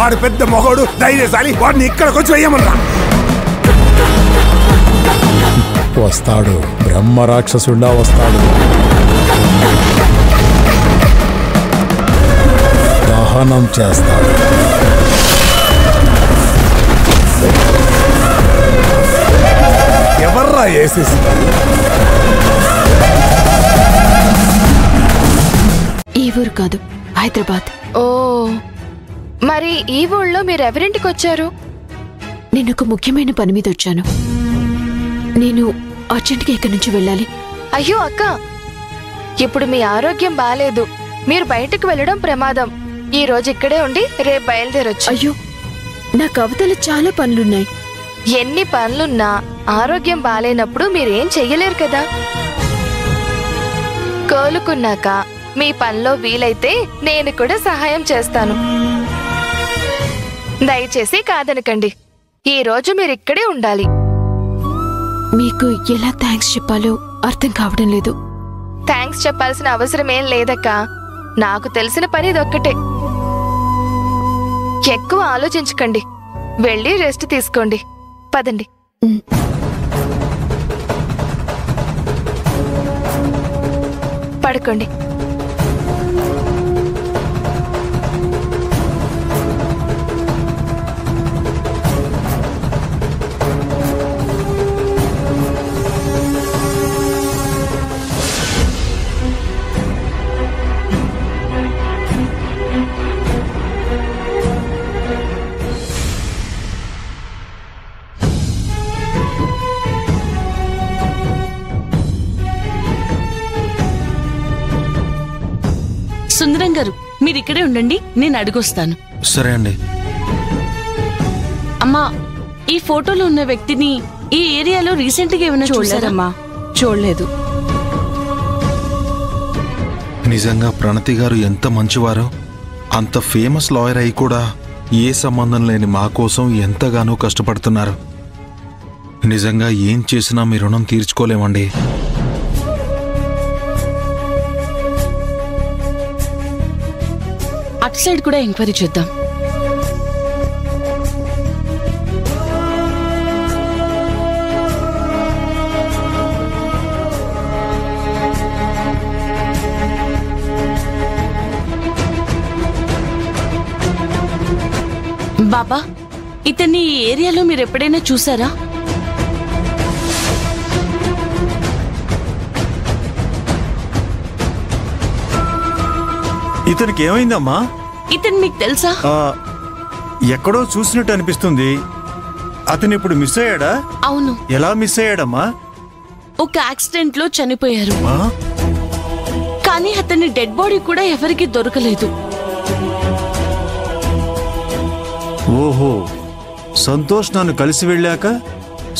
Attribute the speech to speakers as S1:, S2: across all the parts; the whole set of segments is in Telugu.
S1: వాడు పెద్ద మొగోడు ధైర్యశాలి, వాడిని ఇక్కడికి వచ్చి వెయ్యమన్నా.
S2: వస్తాడు, బ్రహ్మ రాక్షసుడా వస్తాడు. దహనం చేస్తాడు.
S1: ఎవర్రా ఏసేసి?
S3: ఈ ఊరు కాదు, హైదరాబాద్.
S4: ఓ, మరి ఈ ఊళ్ళో మీరెవరింటికి వచ్చారు?
S3: నేను ఒక ముఖ్యమైన పని మీద వచ్చాను. నేను అర్జెంట్గా ఇక్కడి నుంచి వెళ్ళాలి.
S4: అయ్యో అక్క, ఇప్పుడు మీ ఆరోగ్యం బాలేదు, మీరు బయటకు వెళ్ళడం ప్రమాదం. ఈ రోజు ఇక్కడే ఉండి రేపు బయలుదేరొచ్చు.
S3: అయ్యో, నాకు అవతల చాలా పనులున్నాయి.
S4: ఎన్ని పనులున్నా ఆరోగ్యం బాలేనప్పుడు మీరేం చెయ్యలేరు కదా. కోలుకున్నాక మీ పనిలో వీలైతే నేను కూడా సహాయం చేస్తాను. దయచేసి కాదనకండి, ఈ రోజు మీరిక్కడే ఉండాలి.
S3: మీకు ఎలా థ్యాంక్స్ చెప్పాలో అర్థం కావడం లేదు.
S4: థ్యాంక్స్ చెప్పాల్సిన అవసరం ఏం లేదక్క, నాకు తెలిసిన పని ఇదొక్కటే. ఎక్కువ ఆలోచించకండి, వెళ్ళి రెస్ట్ తీసుకోండి. పదండి. పడుకోండి.
S5: సుందరం గారు, మీరిక్కడే ఉండండి, నేను అడుగొస్తాను.
S6: సరే అండి.
S5: అమ్మా, ఈ ఫోటోలో ఉన్న వ్యక్తిని ఈ ఏరియాలో రీసెంట్ గా ఏమైనా చూసారమ్మా?
S7: చూడలేదు.
S6: నిజంగా ప్రణతి గారు ఎంత మంచివారో. అంత ఫేమస్ లాయర్ అయి కూడా ఏ సంబంధం లేని మా కోసం ఎంతగానో కష్టపడుతున్నారు. నిజంగా ఏం చేసినా మీ రుణం తీర్చుకోలేమండి.
S5: అటు సైడ్ కూడా ఎంక్వైరీ చేద్దాం. బాబా, ఇతన్ని ఈ ఏరియాలో మీరు ఎప్పుడైనా చూసారా?
S8: ఇతనికి ఏమైందమ్మా?
S5: ఇతను మీకు తెలుసా?
S8: ఎక్కడో చూసినట్టు అనిపిస్తుంది. అతను ఇప్పుడు మిస్ అయ్యాడా?
S5: అవును.
S8: ఎలా మిస్ అయ్యాడమ్మా?
S5: ఒక యాక్సిడెంట్ లో చనిపోయారు. కానీ అతని డెడ్ బాడీ కూడా ఎవరికి దొరకలేదు.
S8: ఓహో, సంతోష్ నన్ను కలిసి వెళ్ళాక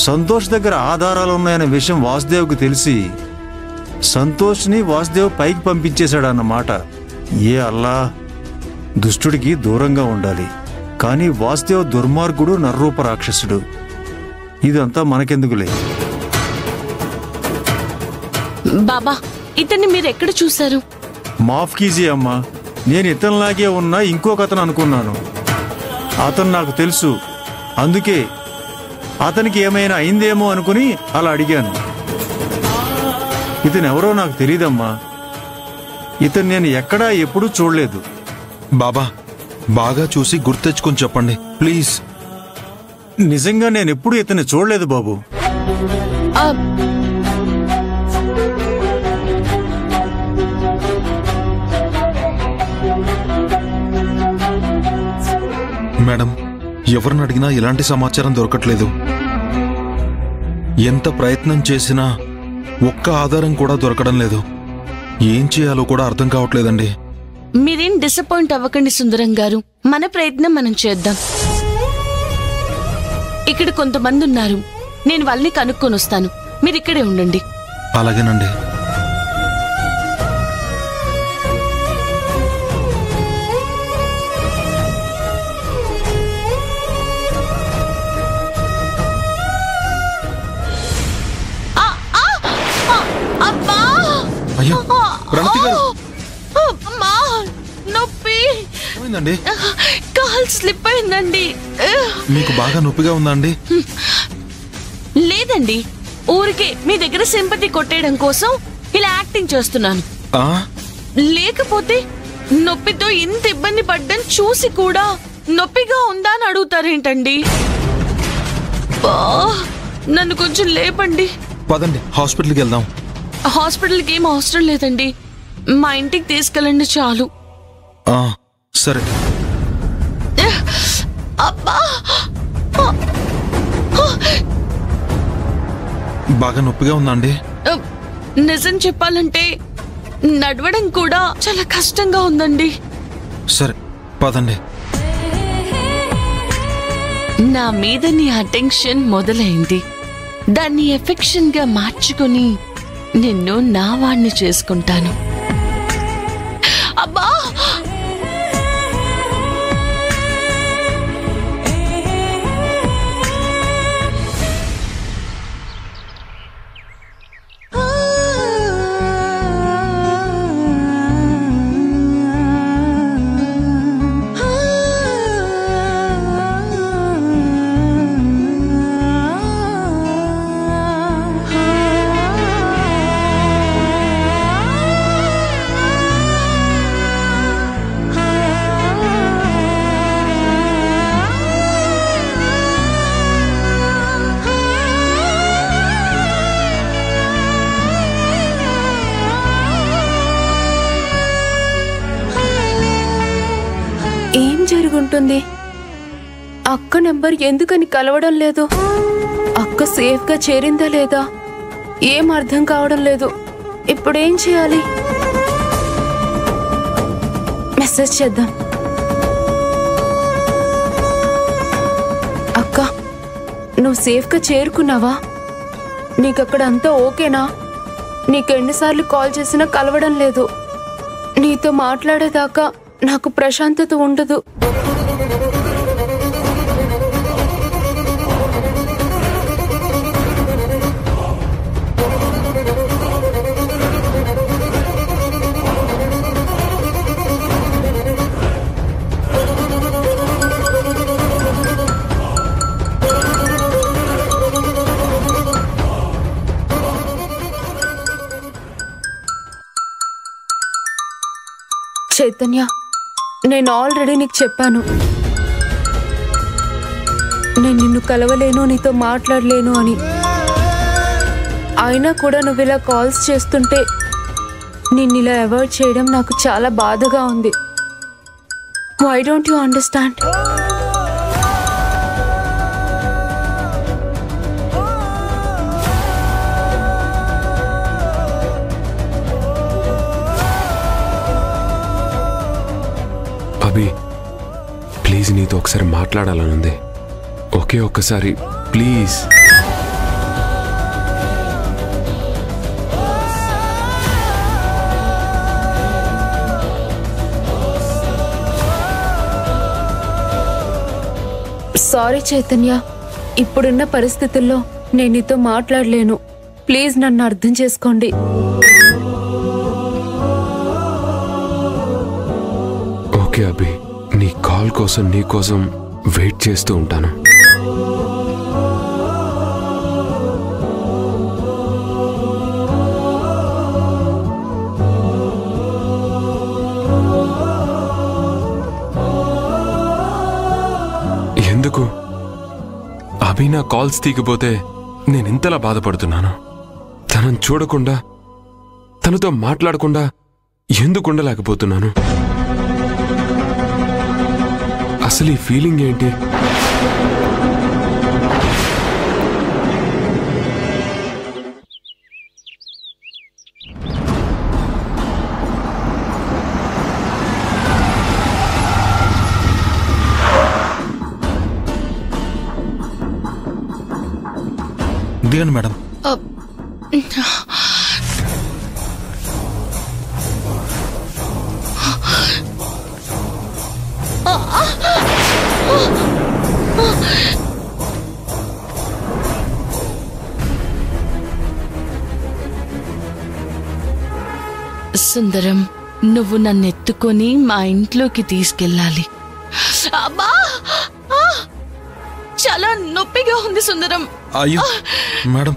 S8: సంతోష్ దగ్గర ఆధారాలు ఉన్నాయనే విషయం వాసుదేవ్కి తెలిసి సంతోష్ని వాసుదేవ్ పైకి పంపించేశాడన్నమాట. ఏ అల్లా, దుష్టుడికి దూరంగా ఉండాలి. కానీ వాసుదేవ్ దుర్మార్గుడు, నరరూప రాక్షసుడు. ఇదంతా మనకెందుకులే.
S5: బాబా, ఇతన్ని మీరు ఎక్కడ చూశారు?
S8: మాఫ్ కీజీ అమ్మా, నేను ఇతనిలాగే ఉన్న ఇంకొక అతను అనుకున్నాను. అతను నాకు తెలుసు, అందుకే అతనికి ఏమైనా అయిందేమో అనుకుని అలా అడిగాను. ఇతను ఎవరో నాకు తెలీదమ్మా. ఇతను నేను ఎక్కడా ఎప్పుడూ చూడలేదు.
S6: బాబా, బాగా చూసి గుర్తెచ్చుకొని చెప్పండి ప్లీజ్.
S8: నిజంగా నేను ఎప్పుడు ఇతన్ని చూడలేదు బాబు.
S6: మేడం, ఎవరిని అడిగినా ఎలాంటి సమాచారం దొరకట్లేదు. ఎంత ప్రయత్నం చేసినా ఒక్క ఆధారం కూడా దొరకడం లేదు. ఏం చేయాలో కూడా అర్థం కావట్లేదండి.
S5: మీరేం డిసప్పాయింట్ అవ్వకండి సుందరం గారు, మన ప్రయత్నం మనం చేద్దాం. ఇక్కడ కొంతమంది ఉన్నారు, నేను వాళ్ళని కనుక్కొని వస్తాను. మీరు ఇక్కడే ఉండండి.
S6: అలాగేనండి.
S5: అబ్బా,
S6: అయ్యో ప్రణతి గారు,
S5: అమ్మా, నొప్పి.
S6: ఏమైందండి?
S5: కాల్ స్లిప్ అయిందండి.
S6: మీకు బాగా నొప్పిగా ఉందా అండి?
S5: లేదండి, ఊరికే మీ దగ్గర సింపతి కొట్టేయడం కోసం ఇలా యాక్టింగ్ చేస్తున్నాను. లేకపోతే నొప్పితో ఇంత ఇబ్బంది పడ్డం చూసి కూడా నొప్పిగా ఉందా అని అడుగుతారేంటండి? నన్ను కొంచెం లేపండి.
S6: పదండి హాస్పిటల్కి వెళ్దాం.
S5: హాస్పిటల్కి ఏం అవసరం లేదండి, మా ఇంటికి తీసుకెళ్ళండి చాలు.
S6: సరే.
S5: అబ్బా,
S6: బాగా నొప్పిగా ఉందా అండి?
S5: నిజం చెప్పాలంటే నడవడం కూడా చాలా కష్టంగా ఉందండి.
S6: సరే పదండి.
S5: నా మీద నీ అటెన్షన్ మొదలైంది. దాన్ని ఎఫెక్షన్ గా మార్చుకొని నిన్ను నా వాణ్ణి చేసుకుంటాను. అబ్బా,
S3: ఏం జరుగుంటుంది? అక్క నెంబర్ ఎందుకని కలవడం లేదు? అక్క సేఫ్ గా చేరిందా లేదా ఏం అర్థం కావడం లేదు. ఇప్పుడేం చేయాలి? మెసేజ్ చేద్దాం. అక్క, నువ్వు సేఫ్ గా చేరుకున్నావా? నీకక్కడ అంతా ఓకేనా? నీకెన్నిసార్లు కాల్ చేసినా కలవడం లేదు. నీతో మాట్లాడేదాకా నాకు ప్రశాంతత ఉండదు. చైతన్య, నేను ఆల్రెడీ నీకు చెప్పాను, నేను నిన్ను కలవలేను, నీతో మాట్లాడలేను అని. అయినా కూడా నువ్వు ఇలా కాల్స్ చేస్తుంటే నిన్ను ఇలా అవాయిడ్ చేయడం నాకు చాలా బాధగా ఉంది. Why don't you understand?
S7: Abhi, please నీతో ఒకసారి మాట్లాడాలనుంది. ఒకే ఒక్కసారి ప్లీజ్.
S3: సారీ చైతన్య, ఇప్పుడున్న పరిస్థితుల్లో నేను నీతో మాట్లాడలేను. ప్లీజ్ నన్ను అర్థం చేసుకోండి.
S7: ఓకే అభి, నీ కాల్ కోసం నీ కోసం వెయిట్ చేస్తూ ఉంటాను. ఎందుకు అభి నా కాల్స్ తీగిపోతే నేను ఇంతలా బాధపడుతున్నాను? తనని చూడకుండా, తనతో మాట్లాడకుండా ఎందుకు ఉండలేకపోతున్నాను? అసలు ఈ ఫీలింగ్ ఏంటి?
S6: దిగండి మేడం.
S5: సుందరం, నువ్వు నన్ను ఎత్తుకొని మా ఇంట్లోకి తీసుకెళ్ళాలి. అబ్బా చాలా నొప్పిగా ఉంది సుందరం.
S6: అయ్యో మేడం